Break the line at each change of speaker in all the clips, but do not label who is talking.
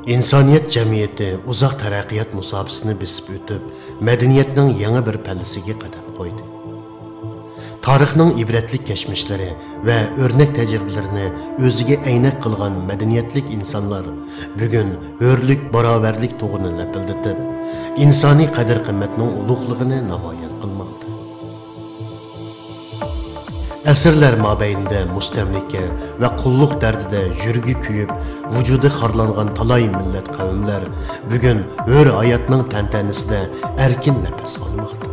İnsaniyet cəmiyyəti uzaq tərəqqiyat musabısını besib ötüb, mədəniyyətinin yeni bir pəllisiga qadam qoydu. Tarixning ibretlik geçmişleri ve örnek tecrübelerini özüge aynak kılgan medeniyetlik insanlar bugün hörlük, baraverlik toğunu lepildetip, insani kadir kıymetinin uluğluğunu namayan kılmakta. Əsrlər mabeyinde mustemlike ve kulluk derdide yürgü küyüp, vücudu harlangan talay millet kavimler bugün hör hayatının tentenisinde erkin nefes almakta.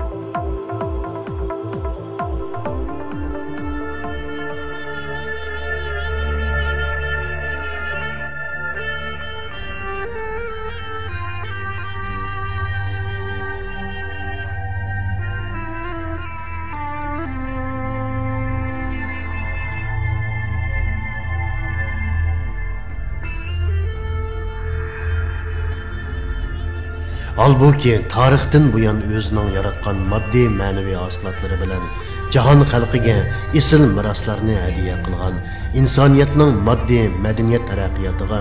Halbuki tarixten bu yan özünün yaratkan maddi manevi hasılatları bilen cahan xalqiga isil miraslarını hediye kılgan insaniyetinin maddi medeniyet teraqqiyotiga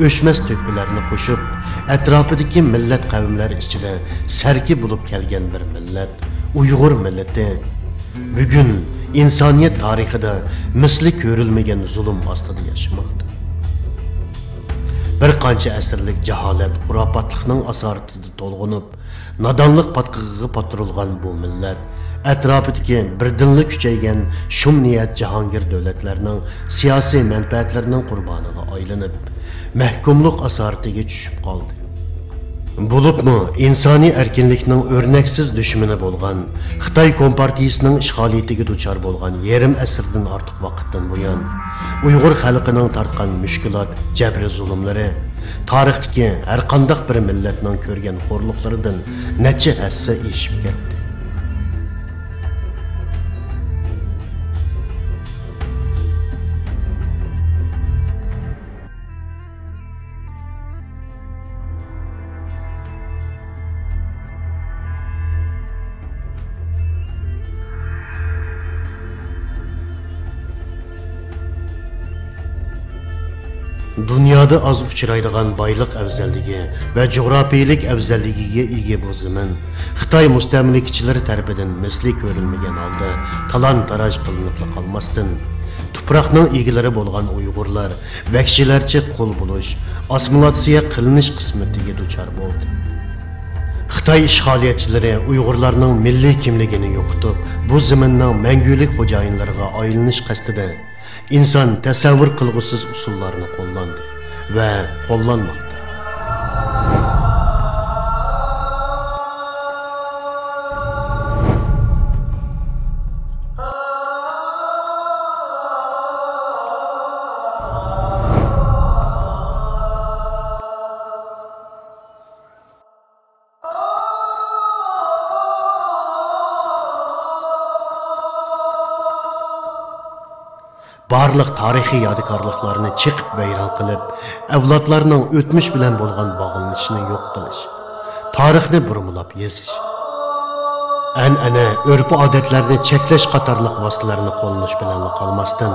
öşmez tökbülerini koşup etrafındaki millet kavimler içinde serki bulup kelgen bir millet, Uygur milleti bugün insaniyet tarixida misli görülmegen zulüm astıda yaşamakta. Bir qancha asrlik jaholat, xurofotlikning asoratida to'lg'inib, nodonlik patqig'iga patrilgan bu millat atrofidagi birdinlik kuchaygan shum niyat jahongir davlatlarning siyosiy manfaatlarining qurboniga aylanib, mahkumlik asoratiga tushib qoldi. Bulupmu insani erkinlikning örneksiz düşməni bolğan, Xitay Kompartiyasının işğaliyetiga duçar bolğan yarım asrdan ortiq vaqtdan buyon Uyghur xalqining tartqan müşkilat, jabr zulmlari tarixdagi har qanday bir millatning ko'rgan xo'rliqlaridan necha hassa eshib ketdi. Dünyada az uçuraydigan baylık evzelligi ve coğrafiyalik evzelligiga ega bu zemin Xitay mustamlikçileri tarafından misli görülmegen halda talan-taraj qilinib qalmasdan tuproqning egalari bo'lgan Uyg'urlar vahshiylarcha qo'l buluş, assimilyatsiya qilinish qismatiga duchor bo'ldi. Xitay işğaliyatchilari Uyg'urlarning milliy kimligini yo'qotib, bu zeminning mangulik xo'jayinlariga aylanish qasdida insan tasavvur qilg'usiz usullarni qo'llandi va qo'llanmoqda. Barlıq tarihi yadikarlıqlarını çıqıb vayron qilib, avlodlarning o'tmish bilan bo'lgan bog'lanishini yo'q qilish, tarixni burmulab yezish, an'ana, urf-odatlarni cheklash qatorliq vositalarni qo'llanish bilan qolmasdan,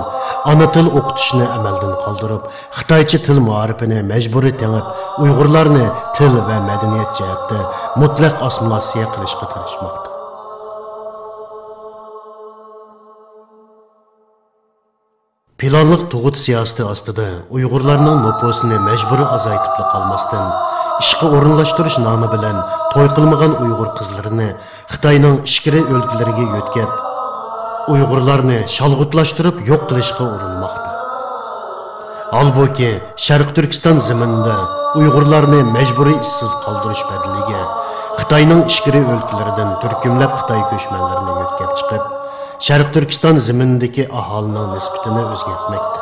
ona til o'qitishni amaldan qoldirib, Xitoycha til muarifini majburiy tengib, Uyg'urlarni til va madaniyat jihatda mutlaq assimilyatsiya qilishga tirishmoqda. Planlıq tuğut siyaseti aslında Uyg'urlarning nüfusini mecburi azaytib qalmasdan, ishga o'rinlashtirish nomi bilan to'y qilmagan Uyg'ur qizlarini Xitoyning ichkiri o'lkalariga yo'tkab, Uyg'urlarni shalg'utlashtirib yo'q qilishga urinmoqda. Halbuki Sharq Turkiston zaminida Uyg'urlarni mecburiy ishsiz qoldirish badaliga Xitoyning ichkiri o'lkalaridan turkumlab Xitoy ko'chmanlarini yo'tkab chiqib, Sharq Turkiston zaminidagi aholining nisbatini o'zgartmoqda.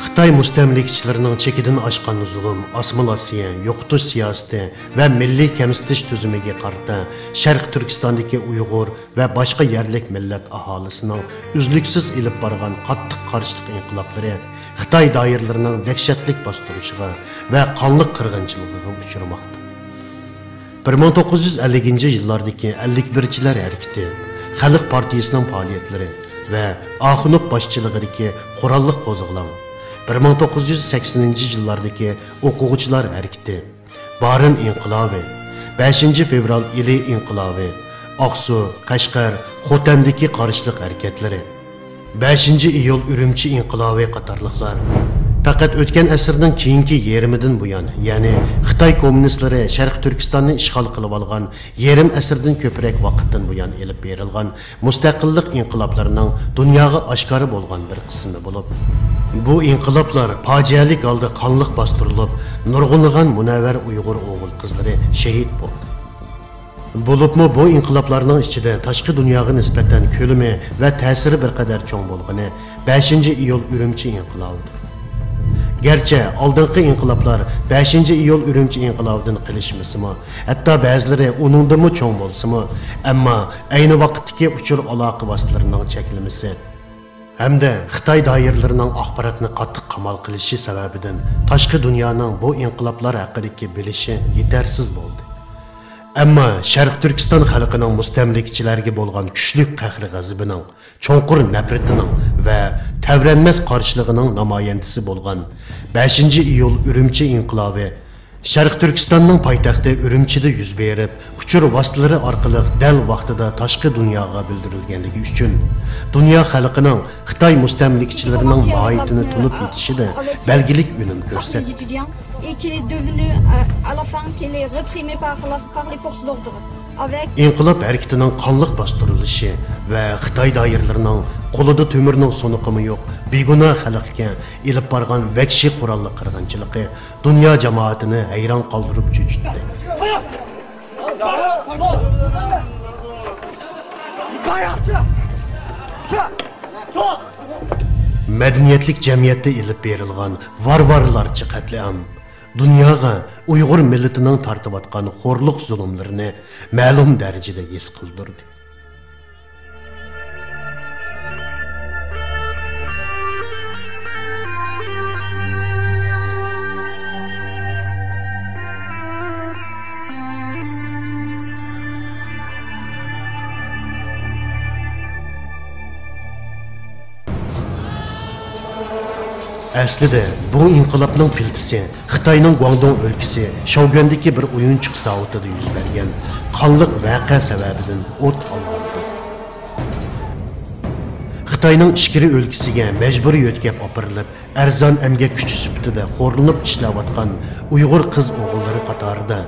Xitoy mustamlikchilarining chekidan oshgan zulm, assimilyatsiya, yo'qotish siyosati va milliy kamsitish tuzumiga qarta Sharq Turkistondagi Uyg'ur va boshqa yerlik millat aholisining uzluksiz ilib borgan qattiq qarshilik inqiloblari Xitoy doiralarining dahshatli bostirishiga va qonli qirg'inchiligiga uchramoqda. 1950 yillardagi 51chilar harakati, Xalq partiyasining faoliyatlari va Axunov boshchiligidagi qurolliq qo'zg'olon, 1980 yillardagi o'quvchilar harakati, Barin inqilobi, 5 fevral ili inqilobi, Aqsu, Qashqar, Xotamdagi qarshilik harakatlari, 5 iyul Urumchi inqilobi qatorliqlar. Faqat o'tgan asrning keyingi yarimidan buyon, ya'ni Xitoy kommunistlari Sharq Turkistonni ishg'ol qilib olgan yarim asrdan ko'proq vaqtdan buyon elib berilgan mustaqillik inqiloblarining dunyoga oshkora bo'lgan bir qismi bo'lib, bu inqiloblar fojialik holda qonliq bostirilib, nurg'unlagan munavvar Uyg'ur o'g'il qizlari shahid bo'ldi. Bo'libmi bu inqiloblarning ichida tashqi dunyoga nisbatan ko'lami va ta'siri bir qadar cho'ng bo'lgani 5 iyul Urumchi inqilobidir. Gerçi oldingi inqiloblar 5 iyul Urumchi inqilobidan qilishmisimi, hatto ba'zilari uningdimi cho'ng bo'lsimi, ammo ayni vaqtdagi uchur aloqa vositalarining cheklimisi hamda Xitoy doiralarining axborotni qattiq qamal qilishi sababidan tashqi dunyoning bu inqiloblar haqidagi bilishi yetarsiz bo'ldi. Ammo Sharq Turkiston xalqining mustamlikachilarga bo'lgan kuchli qahri g'azabining, cho'nqur nafratining va tavranmas qarshiligining namoyandasi bo'lgan 5 iyul Urumchi inqilobi Sharq Turkistonning poytaxti Urumchida yuz berib, uchur vositalari orqali dal vaqtida tashqi dunyoga bildirilganligi uchun dunyo xalqining Xitoy mustamlikachilarining mohiyatini tunib yetishida belgilik unum ko'rsatdi.
Et qu'il est devenu à la fin qu'il est réprimé par les forces d'ordre.
İnqilab hareketining qonliq bostirilishi va Xitoy doiralarining qo'lida to'mirning so'niqimi yo'q, begunoh xalqga elib borgan vahshiy qurolli qirg'inchiligi dunyo jamoatini hayron qoldirib cho'chitdi. Madaniyatlik jamiyatda elib berilgan varvarlarcha qatliam dunyoga Uyg'ur millatining tortayotgan xo'rliq zulmlarini ma'lum darajada his qildirdi. Aslida bu inqilobning piltisi Xitoyning Guangdong o'lkasi Shaoguandagi bir o'yinchiq zavodida yuz bergan qonliq voqea sababidan o't olgandi. Xitoyning ichkiri o'lkasiga majburiy yo'tkab opirilib, arzon emgak kuchi sifatida xo'rlanib ishlayotgan Uyg'ur qiz o'g'illari qatorida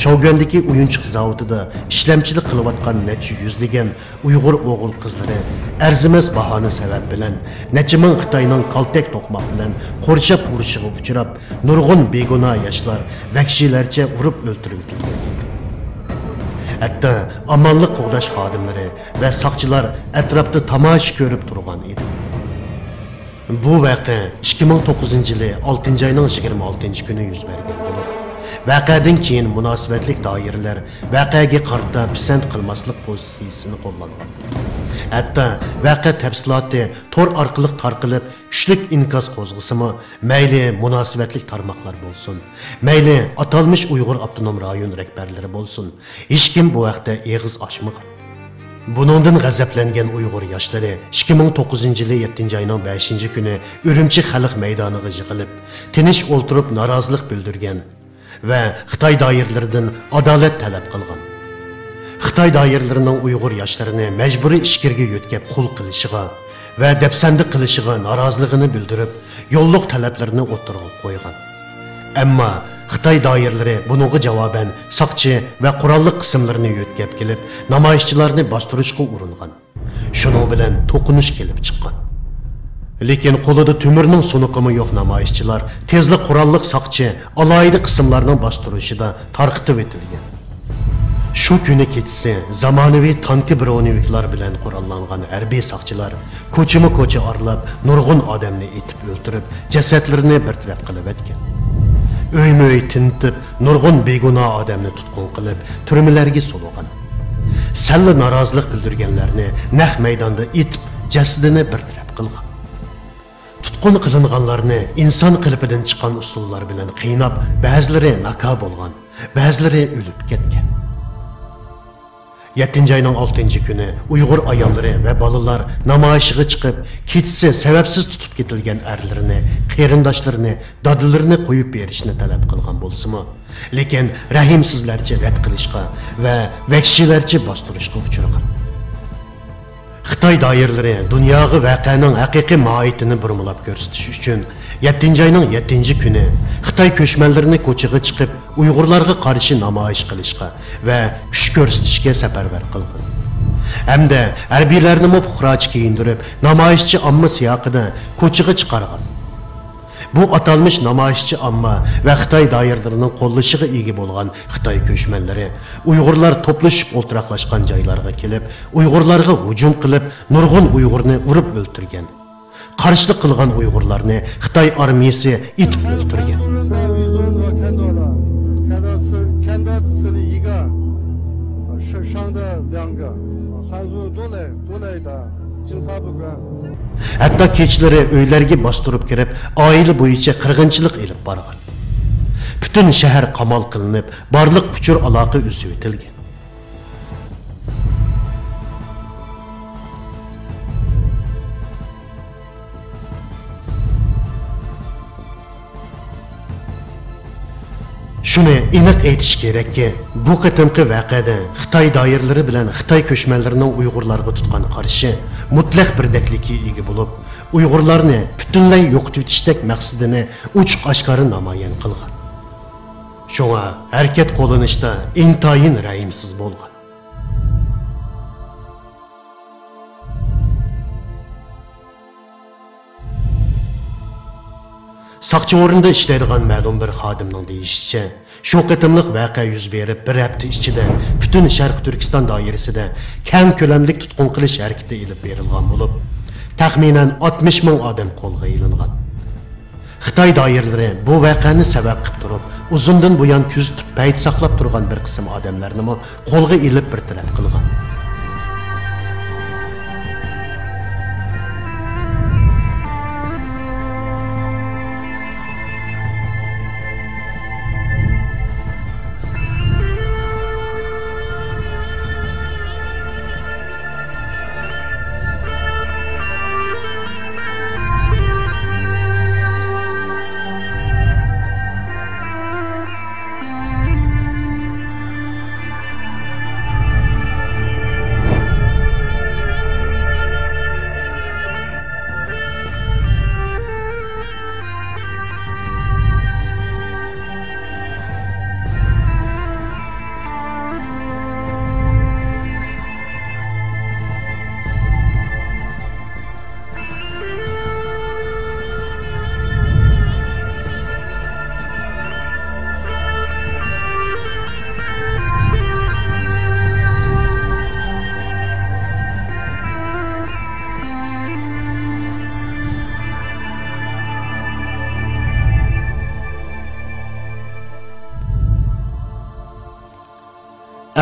Shaoguandagi o'yinchiq zavodida ishlamchilik qilayotgan necha yuzlagan Uyg'ur o'g'il qizlari arzimas bahona sabab bilan necha ming Xitoyning kaltak to'qmoq bilan qo'rshab urushiga uchrab, nurg'un begunoh yoshlar vahshiylarcha urib o'ltirib ketilgan edi. Hatto amonlik qo'g'dash xodimlari va soqchilar atrofda tomosha ko'rib turgan edi. Bu voqea 2009-yili 6-oyning 26-kuni yuz bergan bo'lib, voqeadan keyin munosabatlik doiralar voqeaga qarata pisand qilmaslik pozitsiyasini qo'llagan. Hatto voqea tafsiloti tor orqali tarqalib, kuchlik inkos qo'zg'asimi, mayli munosabatlik tarmoqlar bo'lsin, mayli atalmış Uyg'ur avtonom rayon rahbarlari bo'lsin, hech kim bu vaqtda eg'iz ochmagan. Buningdan g'azablangan Uyg'ur yoshlari 2009-yili 7-oyning 5-kuni Urumchi xalq maydoniga yig'ilib, tinch o'ltirib norozilik bildirgan va Xitoy doiralaridan adolat talab qilgan. Xitoy doiralarining Uyg'ur yoshlarini majburiy ishkirga yo'tkab qul qilishiga va dafsandi qilishiga noroziligini bildirib, yo'lliq talablarini o'tirg'a qo'ygan. Ammo Xitoy doiralari buningga javoban soqchi va qurolli qismlarni yo'tkab kelib, namoyishchilarni bostirishga uringan. Shuning bilan to'qinish kelib chiqqan. Lekin qo'lida to'mirning so'niqimi yo'q namoyishchilar tezlik qurolli soqchi alohida qismlarning bostirishida tarqitib etilgan. Shu kuni kechasi zamonaviy tanki bironeviklar bilan qurollangan harbiy soqchilar ko'chima-ko'cha orlab, nurg'un odamni etib o'ltirib, jasadlarini bir taraf qilib etgan. Öy-möy tintib, nurg'un begunoh odamni tutqun qilib, turmalarga so'lgan. Salla norozilik bildirganlarni naq maydonda etib, jasadini bir taraf qilgan. Tutqun qilinganlarni inson qilipidan chiqqan usullar bilan qiynab, ba'zilari naqo bo'lgan, ba'zilari o'lib ketgan. 7 ayının 6 günü Uyghur ayolları ve balalar namayışıga çıkıp ketisi sebepsiz tutup ketilgen erlerini, qeyrindaşlarını, dadılarını koyup berishini talep kılgan bolsumu. Lekin rahimsizlerce red qilishga ve vahşilerce bastırışga uçurgan. Xitoy doiralari dunyoga voqeaning haqiqiy mohiyatini burmilab ko'rsatish uchun 7 ayning 7 kuni Xitoy ko'chmanlarini ko'chaga chiqib Uyg'urlarga qarshi namoyish qilishga va kuch ko'rsatishga safarbar qilgan. Hamda harbiylarni puxroch kiyindirib, namoyishchi omma siyoqida ko'chaga chiqargan. Bu atalmış namoyishchi omma va Xitoy doiralarining qo'llashiga ega bo'lgan Xitoy ko'chmanlari Uyg'urlar to'plashib o'ltiraqlashgan joylarga kelib, Uyg'urlarga hujum qilib, nurg'un Uyg'urni urib o'ltirgan. Qarshilik qilgan Uyg'urlarni Xitoy armiyasi itib o'ltirgan. Hatta keçileri öylerge bastırıp girip aile boyunca kırgınçılık elip bargan. Bütün şehir kamal kılınıp barlık uçur alaka üzü ötilgen. Şunu aniq aytish kerakki, bu qitimqi voqeada Xitoy doiralari bilan Xitoy ko'chmanlarining Uyg'urlarga tutgan qarshi mutlaq birdaklikka ega bo'lib, Uyg'urlarni butunlay yo'qotib etishdek maqsadini ochiq oshkora namoyon qilgan. Shunga harakat qo'llanishda intayin rahimsiz bo'lgan. Saqchi o'rinda ishlaydigan ma'lum bir xodimning deyishicha, shu qitimliq voqea yuz berib bir hafta ichida butun Sharq Turkiston doirasida keng ko'lamli tutqun qilish harakati elib berilgan bo'lib, taxminan 60 ming odam qo'lga ilingan. Xitoy doiralari bu voqeani sabab qilib turib, uzundan buyon kuzatib payt saqlab turgan bir qism odamlarni qo'lga ilib bir taraf qilgan.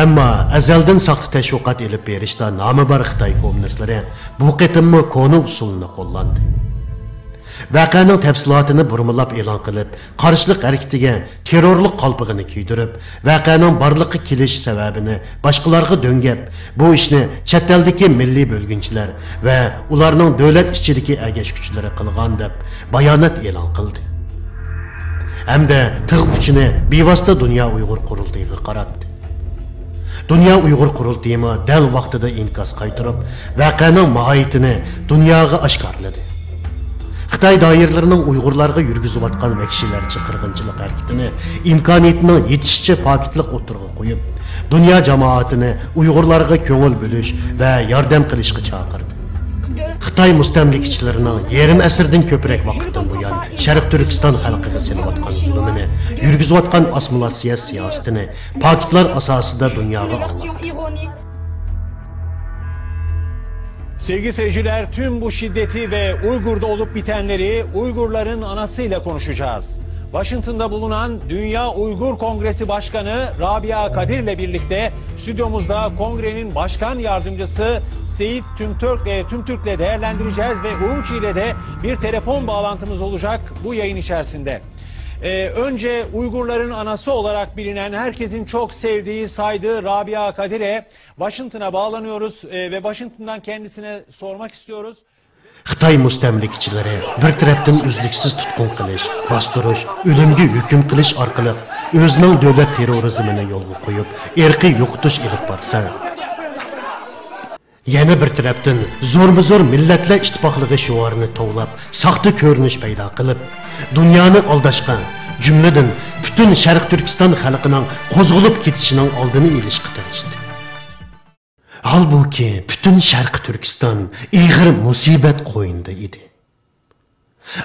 Ammo azaldan saqti tashviqot elib berishda nomi bor Xitoy kommunistlari bu qitimmi koni usulini qo'llandi. Voqeaning tafsilotini burmilab e'lon qilib, qarshilik harakatiga terrorlik qalpig'ini kiydirib, voqeaning borliqqa kelish sababini boshqalarga do'ngab, bu ishni chet eldagi milliy bo'lginchilar va ularning davlat ichidagi agash kuchlari qilgan deb bayonot e'lon qildi. Hamda tig' uchini bevosita Dunyo Uyg'ur qurultiyiga qaratdi. Dünya Uyghur qurultayımı dal vaqtida inkos qaytirib, voqeaning mohiyatini dunyoga oshkorladi. Xitoy doiralarining Uyg'urlarga yurgizayotgan vahshiylarcha qirg'inchilik harakatini imkoniyatining yetishicha pokitlik o'tirg'i qo'yib, dunyo jamoatini Uyg'urlarga ko'ngil bo'lish va yordam qilishga chaqirdi. Xitoy mustamlikchilarining yarim asrdan ko'proq vaqtdan buyon Sharq Turkiston xalqiga selayotgan zulmini, yurgizayotgan assimilyatsiya siyosatini paketlar asosida dunyoga anlattı.
Sevgili seyirciler, tüm bu şiddeti ve Uygur'da olup bitenleri Uygurların anasıyla konuşacağız. Washington'da bulunan Dünya Uygur Kongresi Başkanı Rabia Kadir ile birlikte stüdyomuzda kongrenin başkan yardımcısı Seyit Tümtürk'le değerlendireceğiz ve Urumçi ile de bir telefon bağlantımız olacak bu yayın içerisinde. Önce Uygurların anası olarak bilinen, herkesin çok sevdiği, saydığı Rabia Kadir'e Washington'a bağlanıyoruz ve Washington'dan kendisine sormak istiyoruz.
Xitoy mustamlikchilari bir tarafdan uzluksiz tutqun qilish, bostirish, o'limga hukm qilish orqali o'zining davlat terrorizmini yo'lga qo'yib, irqiy yo'qotish ilib borsa, yana bir tarafdan zo'rma-zo'r millatlar ittifoqligi shuarini tovlab, saxta ko'rinish paydo qilib, dunyoni aldashgan, jumladan butun Sharq Turkiston xalqining qo'zg'alib ketishining oldini olishga tirishdi. Halbuki bütün Şarkı Türkistan ig'ir musibat qo'yinda edi.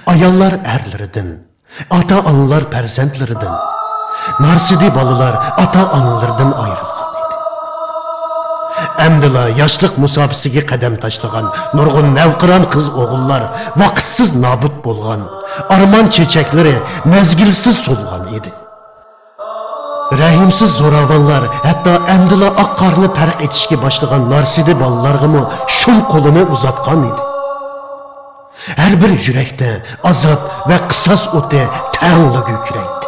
Ayollar erlaridan, ota-onalar farzandlaridan, narsidi bolalar ota-onalaridan ayrilgan edi. Amdila yoshlik musobaqasiga qadam tashlagan nurg'un navqiron qiz-o'g'illar vaqtsiz nobud bo'lgan, armon chechaklari mezgilsiz so'lgan edi. Rahimsiz zo'ravonlar hatto amdila oq qorni farq etishga boshlagan narsidi bolalarga shum qo'lini uzatgan edi. Har bir yurakda azob va qisos o'ti tangli ko'kraydi.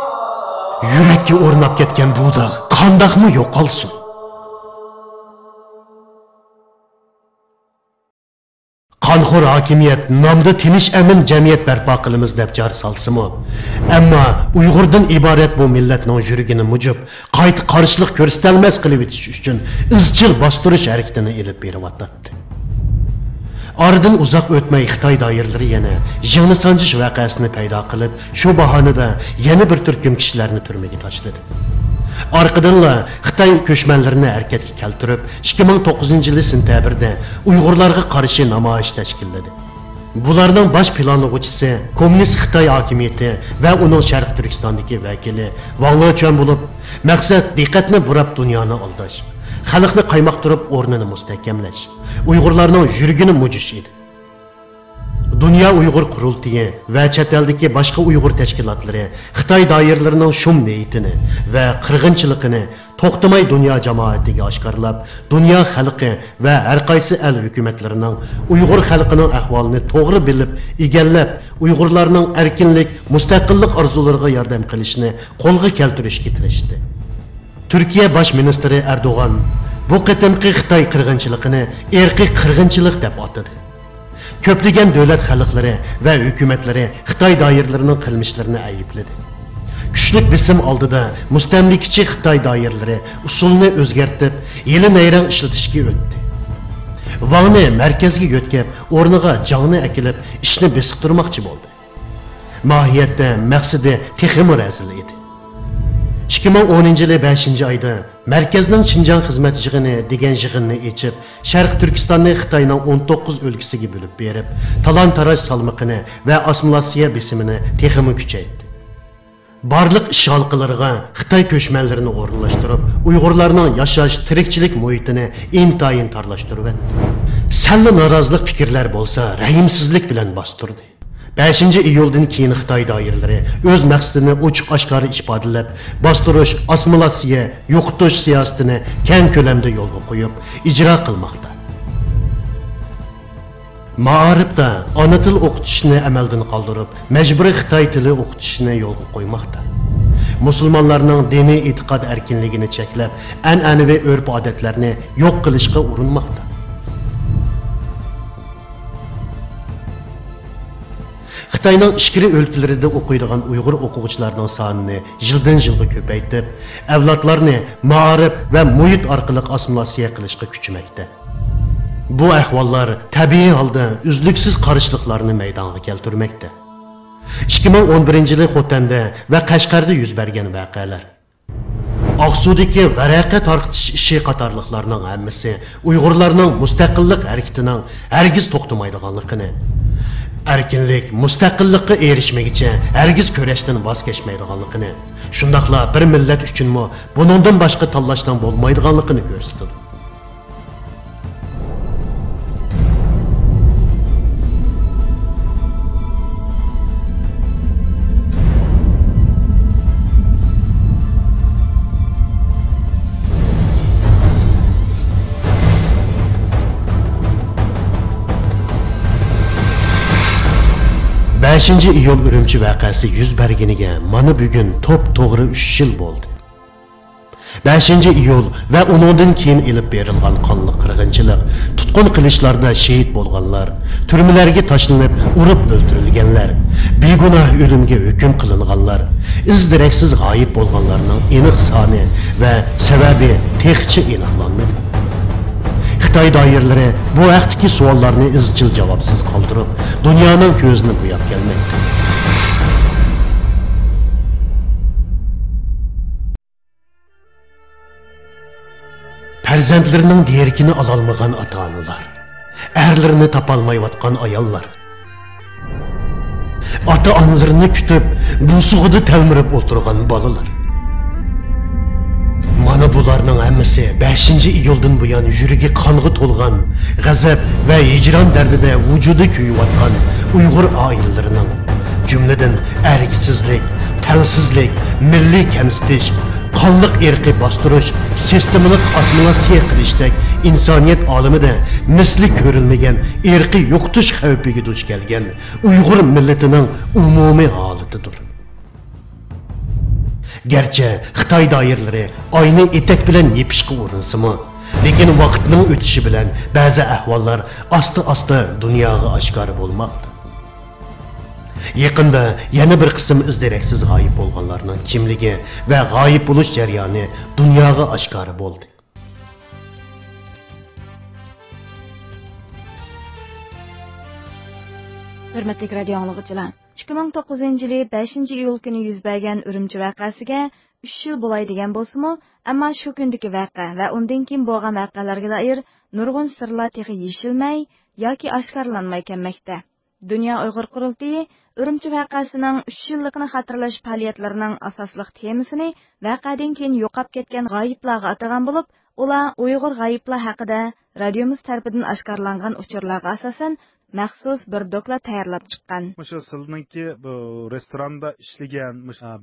Yurakka o'rnab ketgan bu dog' qandoqmi yo'qolsin? Qonxo'r hokimiyat nomda tinch amin jamiyat barpo qilamiz deb jar solsimi, ammo Uyg'urdan iborat bu millatning yuragini mujib, qayta qarshilik ko'rsatilmas qilib o'tish uchun izchil bostirish harakatini elib beryapti. Oradan uzoq o'tmay Xitoy doiralari yana jingni sanjish voqeasini paydo qilib, shu bahonada yana bir turkum kishilarni turmaga tashladi. Arqadanla Xitoy ko'chmanlarini harakatga keltirib, 2009-yil sentabrda Uyg'urlarga qarshi namoyish tashkilladi. Bularning bosh planlovchisi kommunist Xitoy hokimiyati va uning Sharq Turkistondagi vakili Wang Lechuan bo'lib, maqsad diqqatni burab dunyoni aldash, xalqni qaymoqtirib o'rnini mustahkamlash, Uyg'urlarning yuragini mujish edi. Dünya Uyghur Qurultiyi va chet eldagi boshqa Uyg'ur tashkilotlari Xitoy doiralarining shum niyatini va qirg'inchiligini to'xtamay dunyo jamoatiga oshkorlab, dunyo xalqi va har qaysi el hukumatlarining Uyg'ur xalqining ahvolini to'g'ri bilib, egallab, Uyg'urlarning erkinlik, mustaqillik orzulariga yordam qilishni qo'lga keltirishga tirishdi. Turkiya bosh ministri Erdo'g'an bu qatimqi Xitoy qirg'inchiligini irqiy qirg'inchilik deb atadi. Köplagan davlat xalqlari va hukumatlari Xitoy doiralarining qilmishlarini aybladi. Kuchlik bisim oldida mustamlikchi Xitoy doiralari usulni o'zgartib, yeni nayrang ishlatishga o'tdi. Vangni markazga yo'tkab, o'rniga jangni akilib, ishni besiqtirmoqchi bo'ldi. Mohiyatda maqsadi texmi razil edi. 2010-yil 5-oyda Markazning Xinjiang xizmat yig'ini degan yig'inni echib, Sharq Turkistonni Xitoyning 19 o'lkasiga bo'lib berib, talon-taroj salmoqini va assimilyatsiya besimini texmi kuchaytirdi. Barliq ish halqalariga Xitoy ko'chmanlarini o'rinlashtirib, Uyg'urlarning yashash, tirikchilik muhitini intayin torlashtirib etdi. Salli norozilik fikrlar bo'lsa, rahimsizlik bilan bostirdi. 5-iyuldan keyin Xitoy doiralari o'z maqsadini ochiq-oshkora ifodalab, bostirish, assimilyatsiya, yo'qotish siyosatini keng ko'lamda yo'lga qo'yib, ijro qilmoqda. Ma'arifda ona til o'qitishni amaldan qoldirib, majburiy Xitoy tili o'qitishni yo'lga qo'ymoqda. Musulmonlarning diniy e'tiqod erkinligini cheklab, an'anaviy urf-odatlarni yo'q qilishga urinmoqda. Xitoyning ichki o'lkalarida o'qiydigan Uyg'ur o'quvchilarning sonini yildan-yilga ko'paytirib, avlodlarni ma'arif va muhit orqali assimilyatsiya qilishga kuchmoqda. Bu ahvollar tabiiy holda uzluksiz qarshiliklarni maydonga keltirmoqda. 2011-yil Xotanda va Qashqarda yuz bergan voqealar, Aqsudagi varaqa tarqitish ishi qatorliqlarning hammasi Uyg'urlarning mustaqillik harakatining hargiz to'xtamaydiganligini, erkinlik, mustaqillikka erishmagicha hargiz kurashdan voz kechmaydiganligini, shundaqla bir millat uchunmi buningdan boshqa tanlashdan bo'lmaydiganligini ko'rsatadi. 5-iyul Urumchi voqeasi yuz berganiga mana bugun to'g'ri 3 yil bo'ldi. 5-iyul va uningdan keyin elib berilgan qonli qirg'inchilik, tutqun qilishlarda shahid bo'lganlar, turmalarga tashlanib, urib o'ldirilganlar, begunoh o'limga hukm qilinganlar, izdiraksiz g'oyib bo'lganlarning aniq soni va sababi texchi aniqlanmadi. Xitoy doiralari bu vaqtdagi savollarni izchil javobsiz qoldirib, dunyoning ko'zini bo'yab kelmoqda. Farzandlarining derkini ololmagan ota-onalar, erlarini topolmayotgan ayollar, ota-onalarini kutib, busug'ida talmirib o'tirgan bolalar. Mana bularning hammasi 5-iyuldan buyon yuragi qonga to'lgan, g'azab va hijron dardida vujudi kuyayotgan Uyg'ur oilalarining, jumladan erksizlik, tangsizlik, milliy kamsitish, qonliq irqiy bostirish, sistemalik assimilyatsiya qilishdek insoniyat olamida misli ko'rilmagan irqiy yo'qotish xavfiga duch kelgan Uyg'ur millatining umumiy holatidir. Gerçi Xitoy doiralari oyni etak bilan yepishga urinsimi, lekin vaqtning o'tishi bilan ba'zi ahvollar asta-asta dunyoga oshkor bo'lmoqda. Yaqinda yana bir qism izdiraksiz g'oyib bo'lganlarning kimligi va g'oyib bo'lish jarayoni dunyoga oshkor bo'ldi.
Hurmatli radio anglag'uchilar, 2009-yili 5-iyul kuni yuz bergan Urumchi voqeasiga 3 yil bo'lay degan bo'lsa-mu, ammo shu kundagi voqea va undan keyin bo'lgan voqealarga doir nurg'un sirlar texi yeshilmay yoki oshkorlanmay kelmoqda. Dünya Uyg'ur qurultiyi Urumchi voqeasining 3 yilligini xotirlash faoliyatlarining asosli temasini voqeadan keyin yo'qolib ketgan g'oyiblarga atagan bo'lib, ular Uyg'ur g'oyiblar haqida radiomiz tarafidan oshkorlangan uchurlarga asosan maxsus bir doklad tayyorlab chiqqan.
Mushu sizninki bu restoranda ishlagan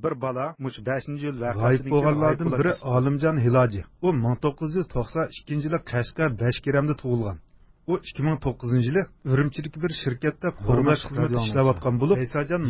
bir bola mush 5-iyul voqeasidan bo'lganlardan biri Olimjon Hiloji. U 1992-yili Qashqar 5 tug'ilgan. U 2009-yili Urumchidagi bir shirkatda qo'riqlash xizmati ishlayotgan bo'lib,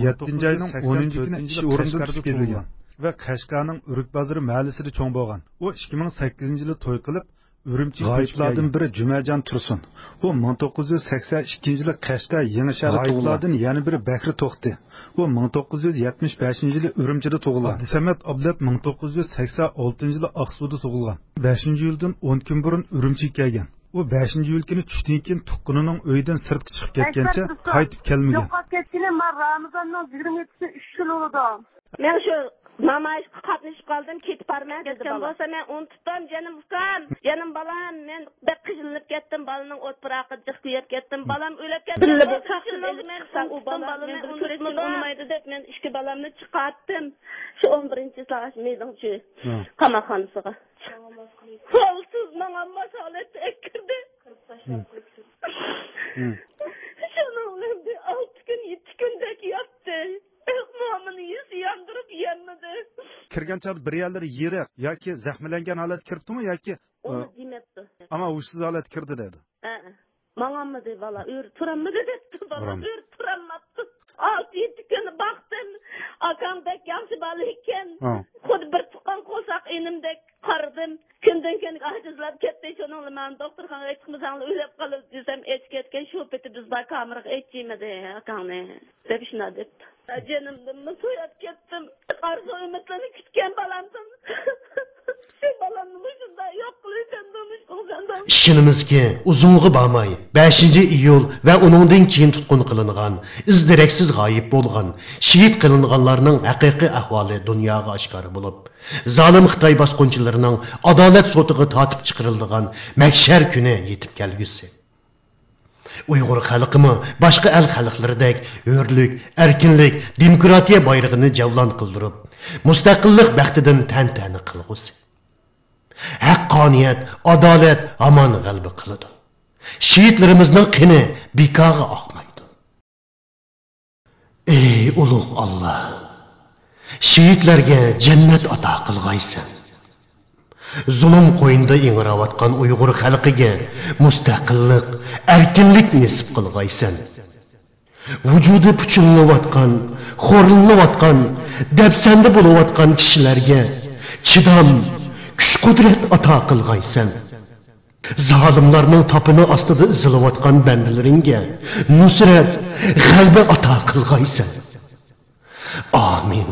7-oyning 10-kuni ish o'rnidan chiqib kelgan va Qashqarning Uruk bozori mahallasida cho'ng bo'lgan. U 2008-yili to'y qilib Urumchi g'oyiblardan biri Jumajon Tursun. U 1982-yili Qashqar Yangi tug'ilgan, yana biri Bakri To'xti. U 1975-yili Urumchida tug'ilgan. Abdusamat Ablat 1986-yili Aqsuda tug'ilgan. 5-iyuldan 10 kun burun Urumchiga kelgan. U 5-iyul kuni tushdan keyin tuqqunining uyidan sirtga chiqib ketgancha qaytib kelmagan.
Yo'qolib ketgani men Ramazonning 27-si 3 yil bo'ldi.
Men shu namoyishga qatnashib qoldim, ketib borman dedi bola. Bo'lsa men unutdim, jonim ukam, jonim balam, men bek qiynalib ketdim, balaning o'tpiraqi jiqib ketdim, balam o'lib ketdi. Men u balani unutmaydi deb men ikki balamni chiqartdim. Shu 11-sagash meydonchi qamoqxonasiga. Holsiz menga masolat ekirdi. Şununla 6 gün 7 gündeki yaptı. Muamını yüzü yandırıp yenmedi.
Kirgan chal bir yerlari yirik yoki zaxmilangan holat kirdimi yoki
onu demepti.
Ama ushsiz holat kirdi dedi.
Mağamı dedi valla turammadı dedi valla turammadı. 6-7 gün baktım. Akandek yaxşı balı iken. Xud bir tuqqan qo'saq enimdek qaradim. Kundan kun ajizlab ketdi. Shuningla men doktorxonaga aytqimizanglar o'lib qolib desam, ketgan shu peti bizda kameraga aytchimadi akangni. Deb shuna debdi. Canımdan so'yab ketdim. Arzu umidlarni kutgan balamdan. Shu balamni shunda yo'q qilishdan
İşinimizki uzunғы bağmay 5-iyul ve onundan keyin tutqun qilingan, izdiraksiz g'oyib bo'lgan, şehit qilinganlarning haqiqiy ahvoli dunyoga oshkor bo'lib, zalim Xitoy bosqinchilarining adolat sotiga tortib chiqarilgan mahshar kuni yetib kelgusi. Uyg'ur xalqimi boshqa el xalqlaridek hurlik, erkinlik, demokratiya bayrog'ini javlon qildirib, mustaqillik baxtidan tantana qilgusi. Haqqoniyat, adolat aman g'alaba qiladi. Shehidlarimizning qini bekorga oqmaydi. Ey ulug' Alloh, shehidlarga jannat ato qilg'aysan. Zulm qo'yinda ing'irayotgan Uyg'ur xalqiga mustaqillik, erkinlik nasib qilg'aysan. vücudu puchunlayotgan, xo'rlanayotgan, dafsanda bo'layotgan kishilarga chidam, kuch-qudrat ato qilg'aysan. Zalimlarning tapini ostida izilayotgan bandalaringga nusrat, g'alaba ato qilg'aysan. Amin.